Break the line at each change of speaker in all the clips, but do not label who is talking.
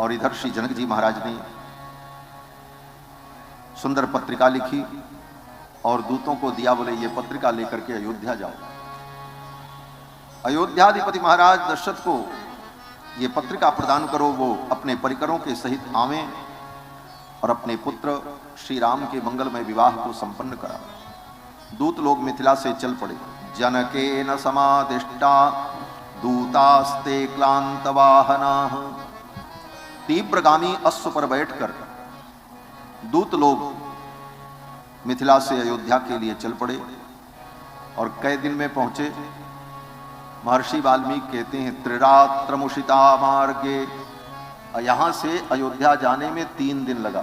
और इधर श्री जनक जी महाराज ने सुंदर पत्रिका लिखी और दूतों को दिया, बोले ये पत्रिका लेकर के अयोध्या जाओ। अयोध्याधिपति महाराज दशरथ को ये पत्रिका प्रदान करो, वो अपने परिकरों के सहित आवें और अपने पुत्र श्री राम के मंगलमय विवाह को संपन्न करा। दूत लोग मिथिला से चल पड़े। जनकेन समादिष्टा दूतास्ते क्लांत वाहनाः। तीव्रगामी अश्व पर बैठकर दूत लोग मिथिला से अयोध्या के लिए चल पड़े और कई दिन में पहुंचे। महर्षि वाल्मीकि कहते हैं त्रिरात्रमुषिता मार्गे, यहां से अयोध्या जाने में 3 दिन लगा।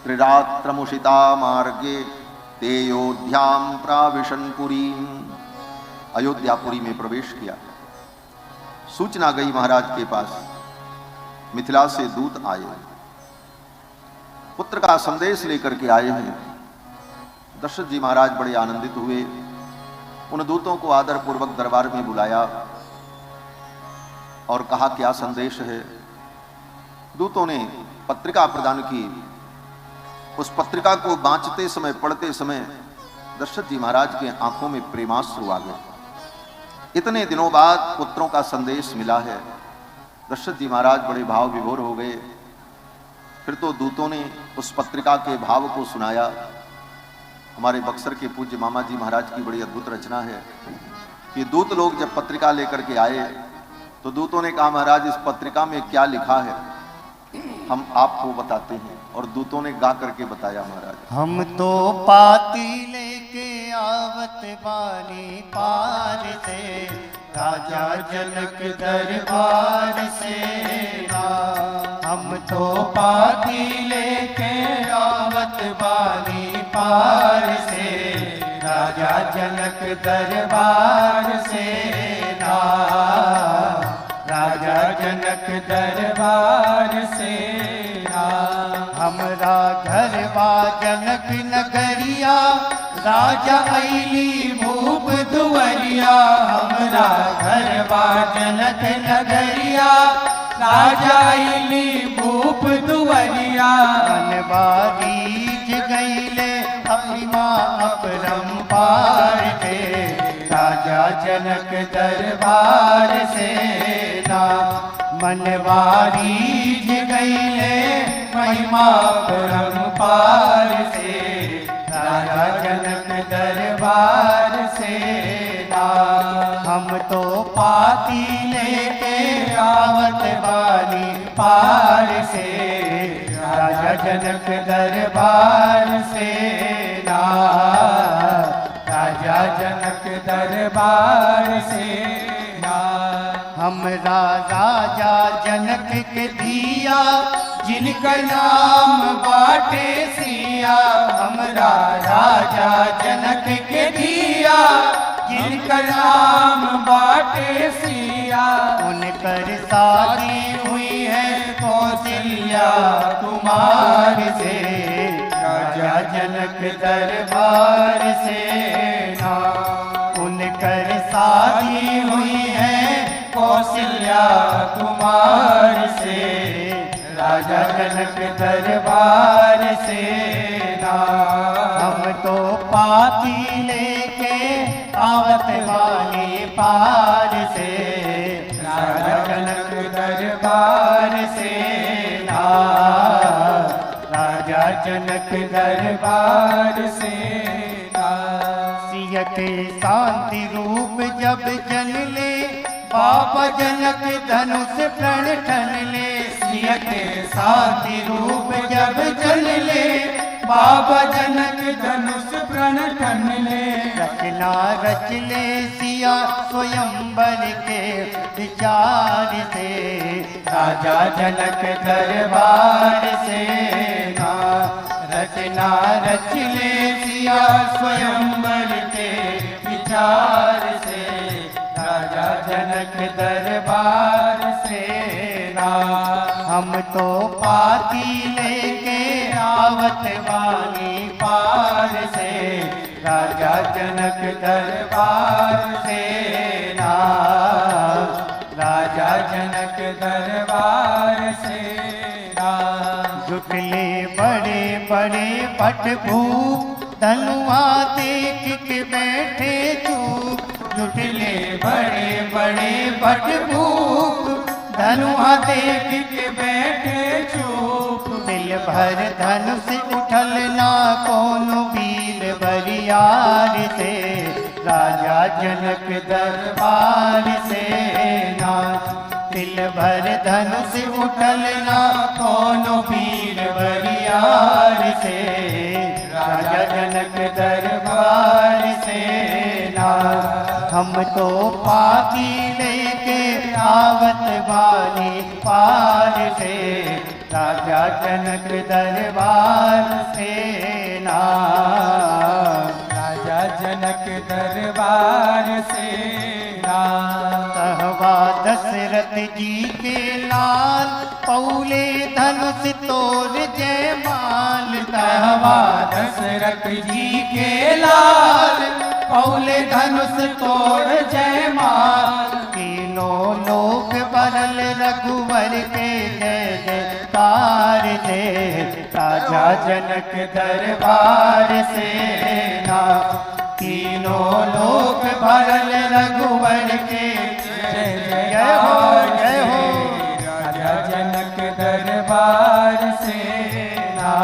त्रिरात्रमुषिता मार्गे तेयोध्याम प्राविशनपुरीम, अयोध्यापुरी में प्रवेश किया। सूचना गई महाराज के पास, मिथिला से दूत आए, पुत्र का संदेश लेकर के आए हैं। दशरथ जी महाराज बड़े आनंदित हुए। उन दूतों को आदर पूर्वक दरबार में बुलाया और कहा क्या संदेश है। दूतों ने पत्रिका प्रदान की। उस पत्रिका को बांचते समय, पढ़ते समय दशरथ जी महाराज के आंखों में प्रेमाश्रु आ गए। इतने दिनों बाद पुत्रों का संदेश मिला है। दशरथ जी महाराज बड़े भाव विभोर हो गए। फिर तो दूतों ने उस पत्रिका के भाव को सुनाया। हमारे बक्सर के पूज्य मामा जी महाराज की बड़ी अद्भुत रचना है कि दूत लोग जब पत्रिका लेकर के आए तो दूतों ने कहा महाराज इस पत्रिका में क्या लिखा है हम आपको बताते हैं। और दूतों ने गा करके बताया महाराज।
हम तो पाती लेके आवत बानी पार से, राजा जनक दरबार से। हम तो पाती लेके आवत बानी पार से, राजा जनक दरबार से। राजा जनक दरबार से। हमरा घरवा जनक नगरिया, राजा ऐली भूप दुवरिया। हमरा घरवा जनक नगरिया, राजा ऐली भूप दुवरिया। बनवारीज गईले अभिमा अपरंपार के, राजा जनक दरबार से। मनवारीज गईले महिमा परंपार से, राजा जनक दरबार से। हम तो पाती लेके आवत बानी पार से, राजा जनक दरबार से। राजा जनक दरबार से। हमरा राजा जनक के दिया, जिनका नाम बाटे सिया। हमरा राजा जनक के दिया, जिनका नाम बाटे सिया। उनकर शादी हुई है कौशल्या कुमार से, राजा जनक दरबार से। उनकर शादी हुई है कौशल्या कुमार से, राजा जनक दरबार से। हम तो पाती लेके आवत वाली पार से, राजा जनक दरबार से। राजा जनक दरबार से। सिय के शांति रूप जब जन ले, बाबा जनक धनुष प्रण ठन ले। सिय के शांति रूप जब जन ले, बाबा जनक धनुष प्रण ठन ले। रचना रच ले सिया स्वयंवर के विचार से, राजा जनक दरबार से। रचना रच ले सिया स्वयंवर के विचार से, राजा जनक दरबार से। हम तो पाती लेके आवत वाली पार से, राजा जनक दरबार से। राजा जनक दरबार से जुटले बड़े बड़े भट भूप धनुआ देख के बैठे चूप जुटले बड़े बड़े भट भूप धनुआ देख के बैठे चूप दिल भर धनुष उठल ना कोनो वीर बरियार से राजा जनक दरबार से ना दिल भर धनुष उठल ना कोनो वीर बरियार से राजा जनक दरबार से ना हम तो पाती लेके आवत वाली पार से राजा जनक दरबार से ना राजा जनक दरबार से ना कहवा दशरथ जी के लाल पौले धनुष तोर जयमाल कहवा दशरथ जी के लाल पौले धनुष तोर जयमाल तीनों लोक बरल रघुवर के जय जयकार से राजा जनक दरबार से ना तीनों लोक बरल रघुवर के जय जय हो राजा जनक दरबार से ना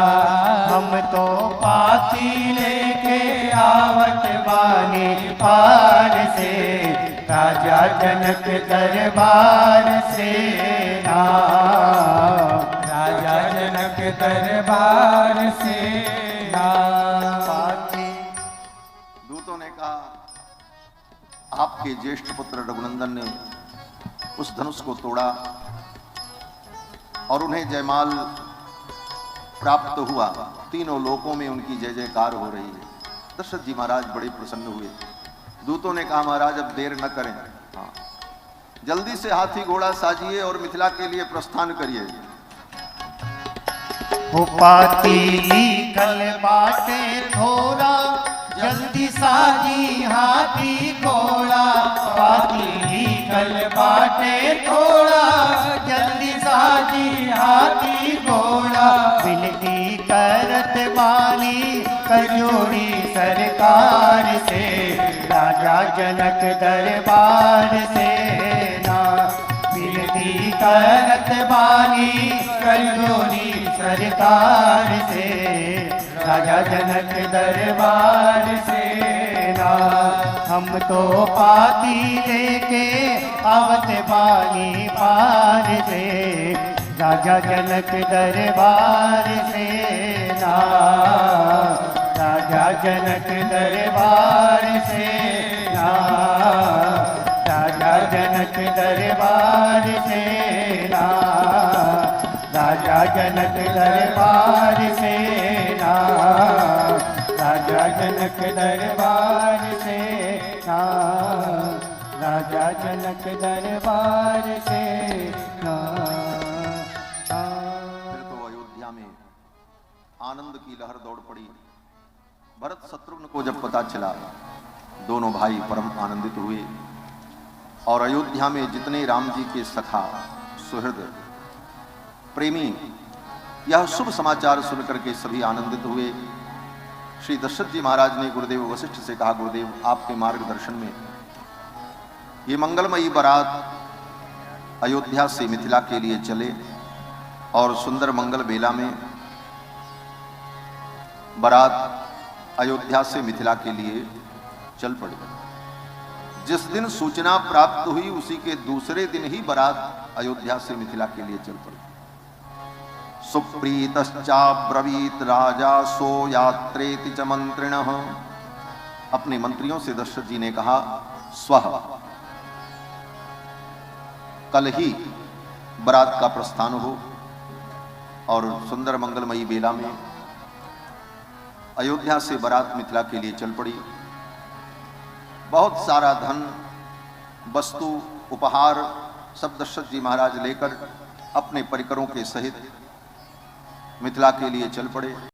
हम तो पाती लेके आवत वाली पार से राजा जनक दरबार से ना राजा जनक दरबार से ना पाती
दूतों ने कहा आपके ज्येष्ठ पुत्र रघुनंदन ने उस धनुष को तोड़ा और उन्हें जयमाल प्राप्त हुआ। तीनों लोकों में उनकी जय जयकार हो रही है। दशरथ जी महाराज बड़े प्रसन्न हुए। दूतों ने कहा महाराज अब देर न करें, हाँ जल्दी से हाथी घोड़ा साजिए और मिथिला के लिए प्रस्थान करिए।
पाती कल बाटे थोड़ा जल्दी साजी हाथी घोड़ा पाती कल बाटे थोड़ा जल्दी साजी हाथी घोड़ा विनती करत वाली कजोड़ी सरकार से राजा जनक दरबार से ना विनती करत वाली कजोड़ी सरकार से राजा जनक दरबार से ना हम तो पाती लेके आवत बाली पार से राजा जनक दरबार से ना राजा जनक दरबार से ना राजा जनक दरबार से ना राजा जनक दरबार से ना राजा जनक दरबार से ना राजा जनक दरबार से ना।
फिर तो अयोध्या में आनंद की लहर दौड़ पड़ी। भरत शत्रुघ्न को जब पता चला दोनों भाई परम आनंदित हुए और अयोध्या में जितने राम जी के सखा सुहृद प्रेमी यह शुभ समाचार सुनकर के सभी आनंदित हुए। श्री दशरथ जी महाराज ने गुरुदेव वशिष्ठ से कहा गुरुदेव आपके मार्गदर्शन में ये मंगलमयी बारात अयोध्या से मिथिला के लिए चले और सुंदर मंगल बेला में बारात अयोध्या से मिथिला के लिए चल पड़ी। जिस दिन सूचना प्राप्त हुई उसी के दूसरे दिन ही बारात अयोध्या से मिथिला के लिए चल पड़ी। सुप्रीतश्चाब्रवीत राजा सो यात्रेति च मंत्रिणः। अपने मंत्रियों से दशरथ जी ने कहा स्वः कल ही बारात का प्रस्थान हो और सुंदर मंगलमयी बेला में अयोध्या से बारात मिथिला के लिए चल पड़ी। बहुत सारा धन वस्तु उपहार सब दशरथ जी महाराज लेकर अपने परिकरों के सहित मिथिला के लिए चल पड़े।